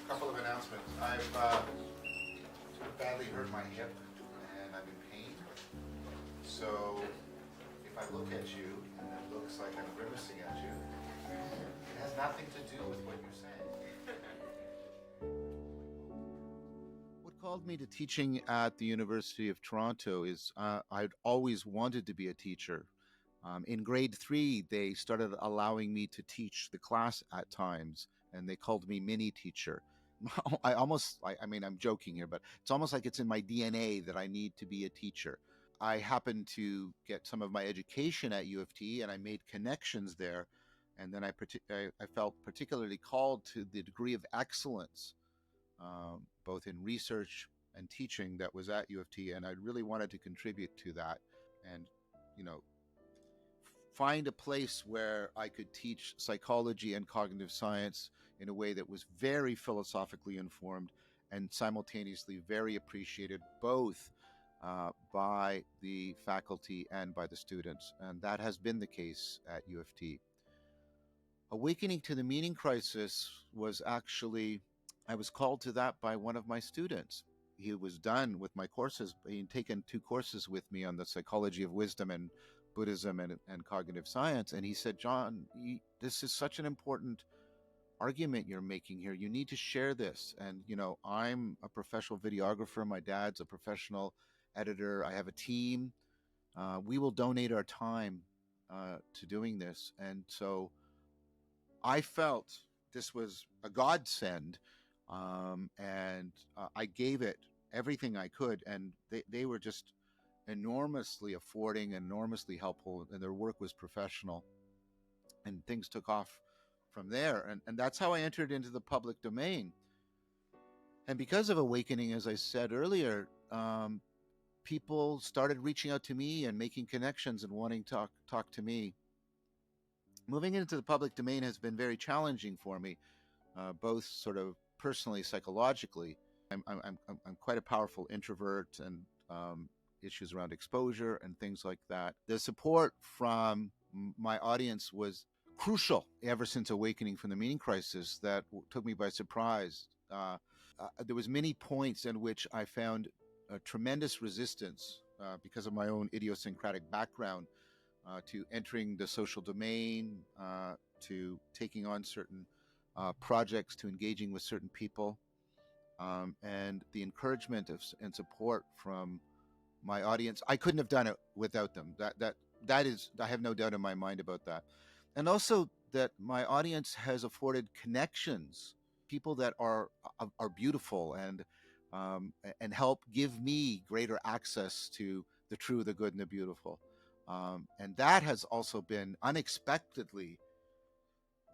couple of announcements. I've badly hurt my hip and I'm in pain. So if I look at you and it looks like I'm grimacing at you, it has nothing to do with what you're saying. What called me to teaching at the University of Toronto is I'd always wanted to be a teacher. In grade 3, they started allowing me to teach the class at times, and they called me mini teacher. I mean, I'm joking here, but it's almost like it's in my DNA that I need to be a teacher. I happened to get some of my education at U of T, and I made connections there. And then I felt particularly called to the degree of excellence, both in research and teaching, that was at U of T, and I really wanted to contribute to that, and you know, find a place where I could teach psychology and cognitive science in a way that was very philosophically informed and simultaneously very appreciated both by the faculty and by the students. And that has been the case at U of T. Awakening to the meaning crisis was actually, I was called to that by one of my students. He was done with my courses. He'd taken 2 courses with me on the psychology of wisdom and Buddhism and cognitive science. And he said, John, this is such an important argument you're making here. You need to share this. And, you know, I'm a professional videographer. My dad's a professional editor. I have a team. We will donate our time to doing this. And so I felt this was a godsend. And I gave it everything I could. And they were just enormously affording, enormously helpful, and their work was professional, and things took off from there. And that's how I entered into the public domain. And because of Awakening, as I said earlier, people started reaching out to me and making connections and wanting to talk to me. Moving into the public domain has been very challenging for me, both sort of personally, psychologically. I'm quite a powerful introvert, and issues around exposure and things like that. The support from my audience was crucial ever since Awakening from the Meaning Crisis. That took me by surprise. There was many points in which I found a tremendous resistance because of my own idiosyncratic background to entering the social domain, to taking on certain projects, to engaging with certain people, and the encouragement and support from my audience. I couldn't have done it without them. That is, I have no doubt in my mind about that. And also that my audience has afforded connections, people that are beautiful and help give me greater access to the true, the good, and the beautiful. And that has also been unexpectedly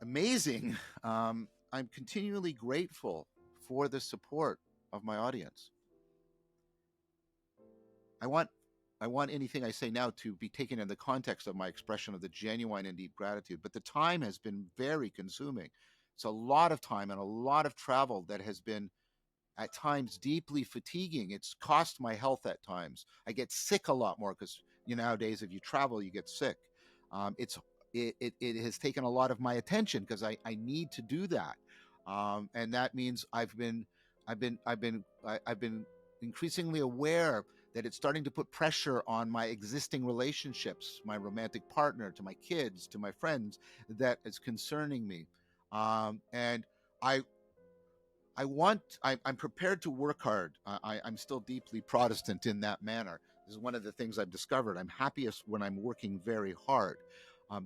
amazing. I'm continually grateful for the support of my audience. I want anything I say now to be taken in the context of my expression of the genuine and deep gratitude, but the time has been very consuming. It's a lot of time and a lot of travel that has been at times deeply fatiguing. It's cost my health at times. I get sick a lot more because, you know, nowadays if you travel, you get sick. It has taken a lot of my attention because I need to do that, and that means I've been increasingly aware that it's starting to put pressure on my existing relationships, my romantic partner, to my kids, to my friends, that is concerning me. And I'm prepared to work hard. I'm still deeply Protestant in that manner. This is one of the things I've discovered. I'm happiest when I'm working very hard.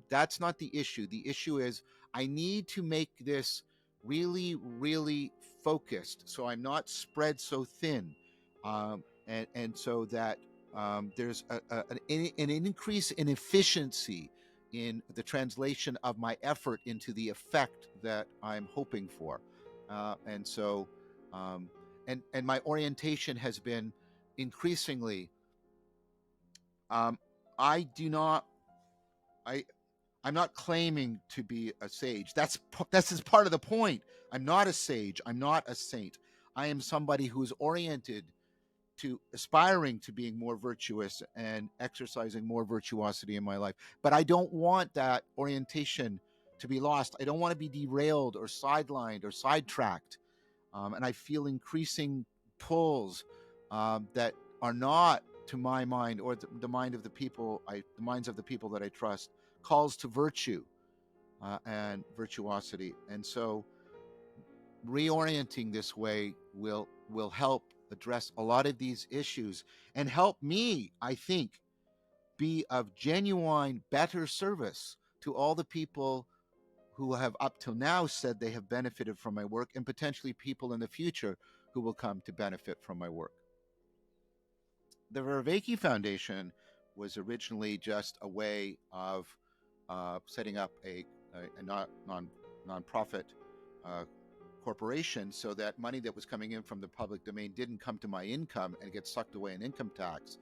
That's not the issue. The issue is I need to make this really, really focused so I'm not spread so thin. And so that there's an increase in efficiency in the translation of my effort into the effect that I'm hoping for. And so, and my orientation has been increasingly, I'm not claiming to be a sage. That's just part of the point. I'm not a sage. I'm not a saint. I am somebody who is oriented to aspiring to being more virtuous and exercising more virtuosity in my life. But I don't want that orientation to be lost. I don't want to be derailed or sidelined or sidetracked. And I feel increasing pulls that are not, to my mind or the mind of the people, the minds of the people that I trust, calls to virtue and virtuosity. And so reorienting this way will help address a lot of these issues and help me, I think, be of genuine better service to all the people who have up till now said they have benefited from my work, and potentially people in the future who will come to benefit from my work. The Verveke Foundation was originally just a way of setting up a non-profit uh, corporation, so that money that was coming in from the public domain didn't come to my income and get sucked away in income tax,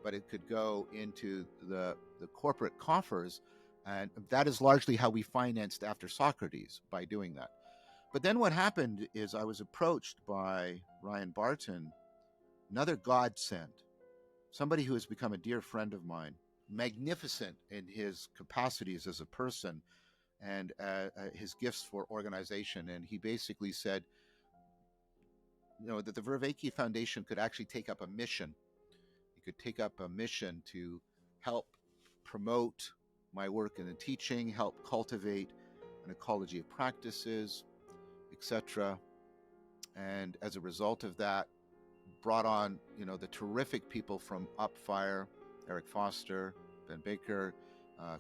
but it could go into the corporate coffers. And that is largely how we financed After Socrates, by doing that. But then what happened is I was approached by Ryan Barton, another godsend, somebody who has become a dear friend of mine, magnificent in his capacities as a person and his gifts for organization. And he basically said, that the Verveke Foundation could actually take up a mission. It could take up a mission to help promote my work in the teaching, help cultivate an ecology of practices, etc. And as a result of that, brought on, the terrific people from Upfire, Eric Foster, Ben Baker,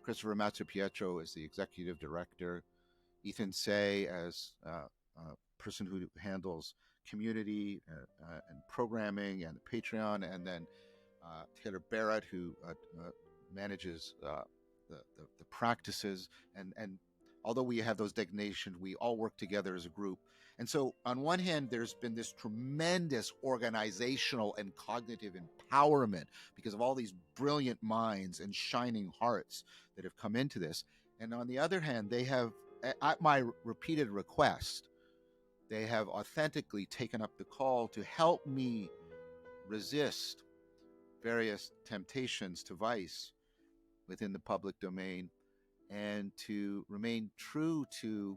Christopher Mazzapietro as the executive director, Ethan Say as a person who handles community and programming and Patreon, and then Taylor Barrett, who manages the practices. And although we have those designations, we all work together as a group. And so on one hand, there's been this tremendous organizational and cognitive empowerment because of all these brilliant minds and shining hearts that have come into this. And on the other hand, they have, at my repeated request, they have authentically taken up the call to help me resist various temptations to vice within the public domain and to remain true to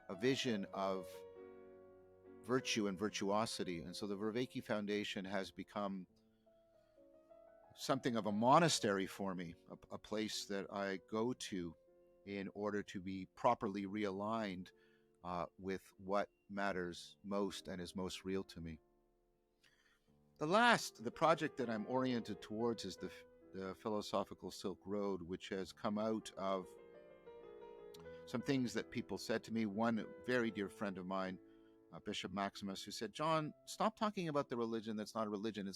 a vision of virtue and virtuosity. And so the Verveke Foundation has become something of a monastery for me, a place that I go to in order to be properly realigned with what matters most and is most real to me. The project that I'm oriented towards is the Philosophical Silk Road, which has come out of some things that people said to me. One very dear friend of mine, Bishop Maximus, who said, "John, stop talking about the religion that's not a religion.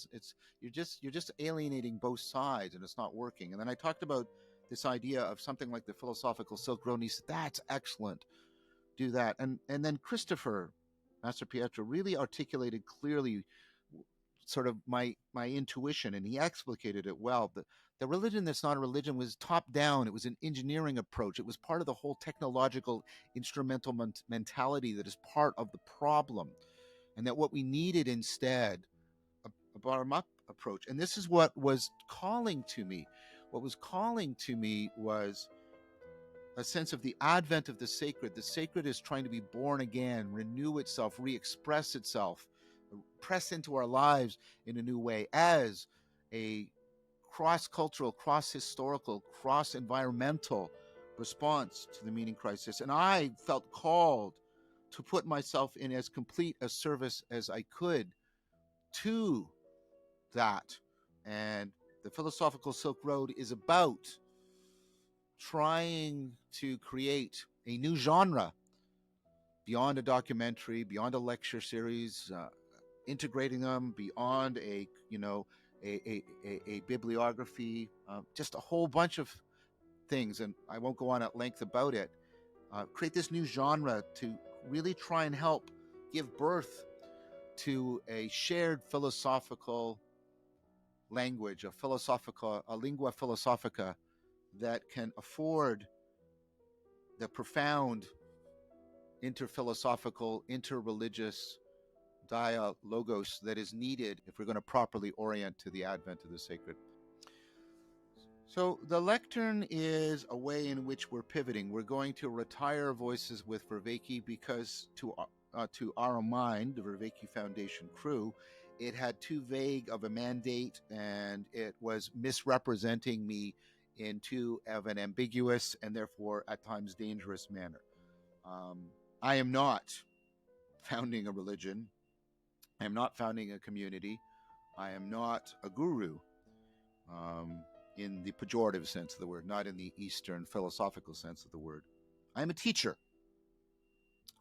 You're just alienating both sides, and it's not working." And then I talked about this idea of something like the Philosophical Silk Road, and he said, "That's excellent. Do that." And then Christopher Mazzapietro really articulated clearly sort of my intuition, and he explicated it well. The religion that's not a religion was top down. It was an engineering approach. It was part of the whole technological instrumental mentality that is part of the problem, and that what we needed instead, a bottom up approach. And this is what was calling to me. What was calling to me was a sense of the advent of the sacred. The sacred is trying to be born again, renew itself, re-express itself, press into our lives in a new way as a cross-cultural, cross-historical, cross-environmental response to the meaning crisis. And I felt called to put myself in as complete a service as I could to that. And the Philosophical Silk Road is about trying to create a new genre beyond a documentary, beyond a lecture series, integrating them beyond a bibliography, just a whole bunch of things. And I won't go on at length about it. Create this new genre to really try and help give birth to a shared philosophical language, a lingua philosophica that can afford the profound interphilosophical, interreligious dialogos that is needed if we're going to properly orient to the advent of the sacred. So the Lectern is a way in which we're pivoting. We're going to retire Voices with Verveke because to our mind, the Verveke Foundation crew, it had too vague of a mandate, and it was misrepresenting me in too of an ambiguous and therefore at times dangerous manner. Um, I am not founding a religion. I am not founding a community. I am not a guru, um, in the pejorative sense of the word, not in the Eastern philosophical sense of the word. I am a teacher.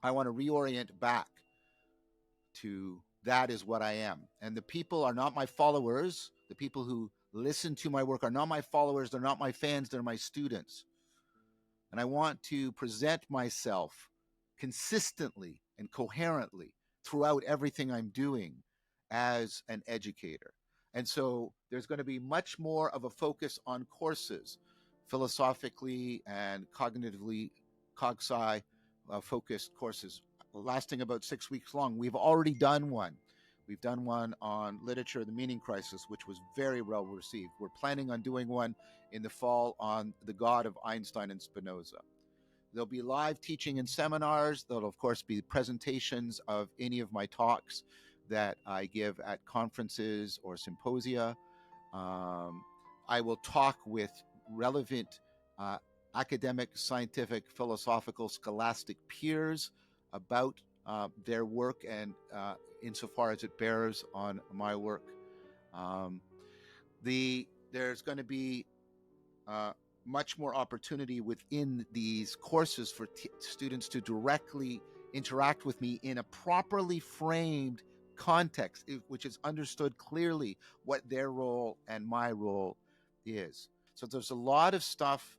I want to reorient back to that is what I am. And the people are not my followers. The people who listen to my work are not my followers. They're not my fans. They're my students. And I want to present myself consistently and coherently throughout everything I'm doing as an educator. And so there's going to be much more of a focus on courses, philosophically and cognitively, cog-sci focused courses lasting about 6 weeks long. We've already done one. We've done one on literature, the meaning crisis, which was very well received. We're planning on doing one in the fall on the God of Einstein and Spinoza. There'll be live teaching and seminars. There'll, of course, be presentations of any of my talks that I give at conferences or symposia. I will talk with relevant uh, academic, scientific, philosophical, scholastic peers about their work and insofar as it bears on my work. Um, there's going to be uh, much more opportunity within these courses for students to directly interact with me in a properly framed context, which is understood clearly what their role and my role is. So there's a lot of stuff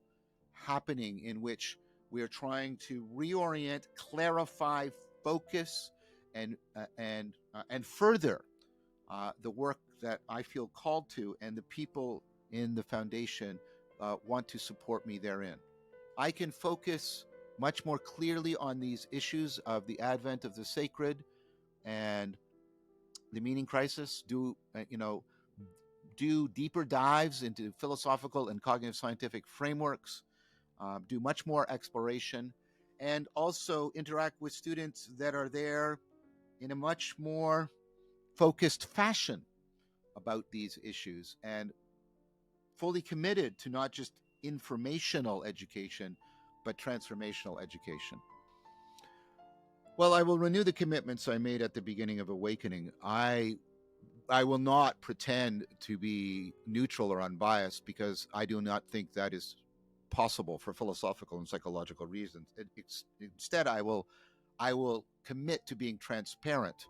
happening in which we are trying to reorient, clarify, focus, and further the work that I feel called to, and the people in the foundation want to support me therein. I can focus much more clearly on these issues of the advent of the sacred and the meaning crisis. Do deeper dives into philosophical and cognitive scientific frameworks. Do much more exploration, and also interact with students that are there in a much more focused fashion about these issues, and fully committed to not just informational education, but transformational education. Well, I will renew the commitments I made at the beginning of Awakening. I will not pretend to be neutral or unbiased, because I do not think that is possible for philosophical and psychological reasons. Instead, I will commit to being transparent.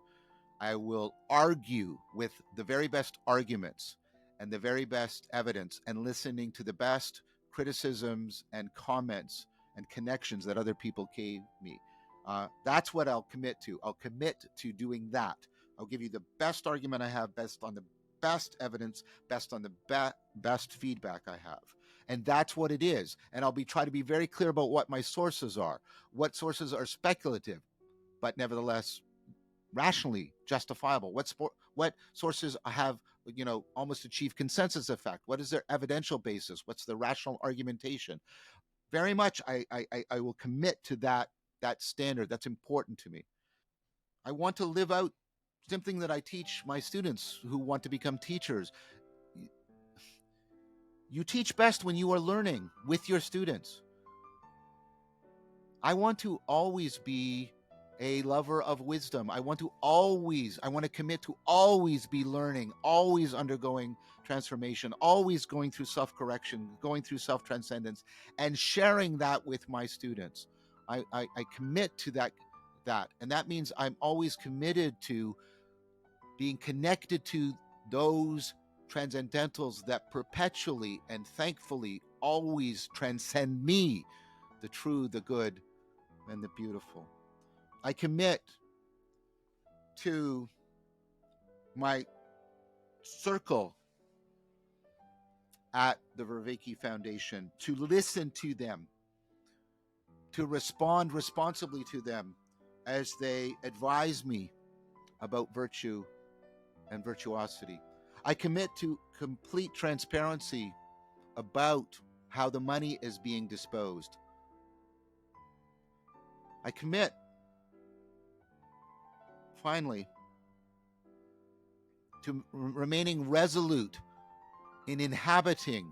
I will argue with the very best arguments and the very best evidence, and listening to the best criticisms and comments and connections that other people gave me. That's what I'll commit to. I'll commit to doing that. I'll give you the best argument I have, best on the best evidence, best on the best feedback I have. And that's what it is. And I'll try to be very clear about what my sources are. What sources are speculative, but nevertheless rationally justifiable. What sources have almost achieved consensus effect? What is their evidential basis? What's the rational argumentation? Very much, I will commit to that standard. That's important to me. I want to live out something that I teach my students who want to become teachers. You teach best when you are learning with your students. I want to always be a lover of wisdom. I want to commit to always be learning, always undergoing transformation, always going through self-correction, going through self-transcendence, and sharing that with my students. I commit to that. And that means I'm always committed to being connected to those transcendentals that perpetually and thankfully always transcend me, the true, the good, and the beautiful. I commit to my circle at the Verveke Foundation to listen to them, to respond responsibly to them as they advise me about virtue and virtuosity. I commit to complete transparency about how the money is being disposed. I commit finally, to remaining resolute in inhabiting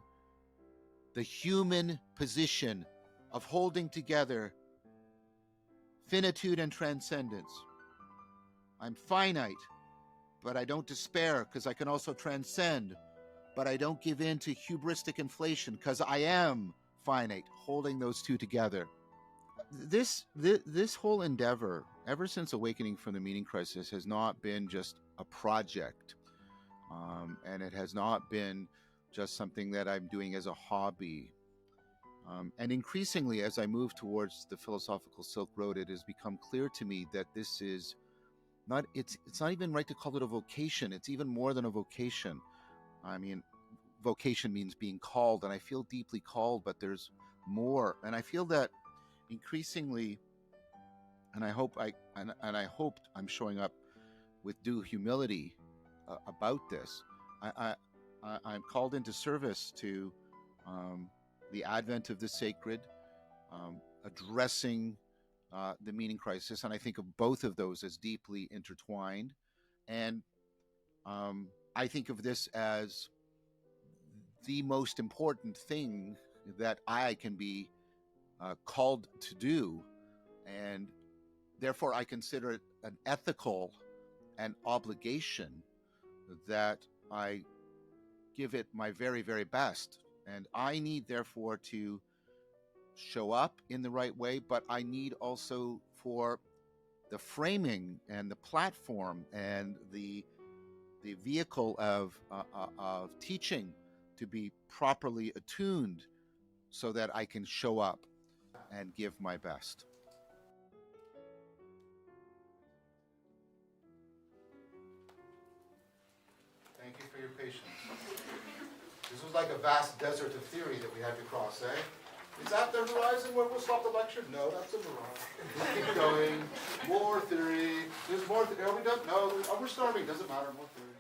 the human position of holding together finitude and transcendence. I'm finite, but I don't despair because I can also transcend, but I don't give in to hubristic inflation because I am finite, holding those two together. This whole endeavor, ever since awakening from the meaning crisis, has not been just a project, and it has not been just something that I'm doing as a hobby. And increasingly, as I move towards the philosophical Silk Road, it has become clear to me that this is not, it's not even right to call it a vocation. It's even more than a vocation. I mean, vocation means being called, and I feel deeply called, but there's more. And I feel that increasingly, and I hope I'm showing up with due humility about this. I'm called into service to the advent of the sacred, addressing the meaning crisis, and I think of both of those as deeply intertwined. And I think of this as the most important thing that I can be called to do, and therefore I consider it an ethical and obligation that I give it my very, very best. And I need, therefore, to show up in the right way, but I need also for the framing and the platform and the vehicle of teaching to be properly attuned so that I can show up and give my best. Thank you for your patience. This was like a vast desert of theory that we had to cross, eh? Is that the horizon where we'll stop the lecture? No, that's a mirage. Keep going. More theory. There's more. Are we done? No, we're starving. Doesn't matter. More theory.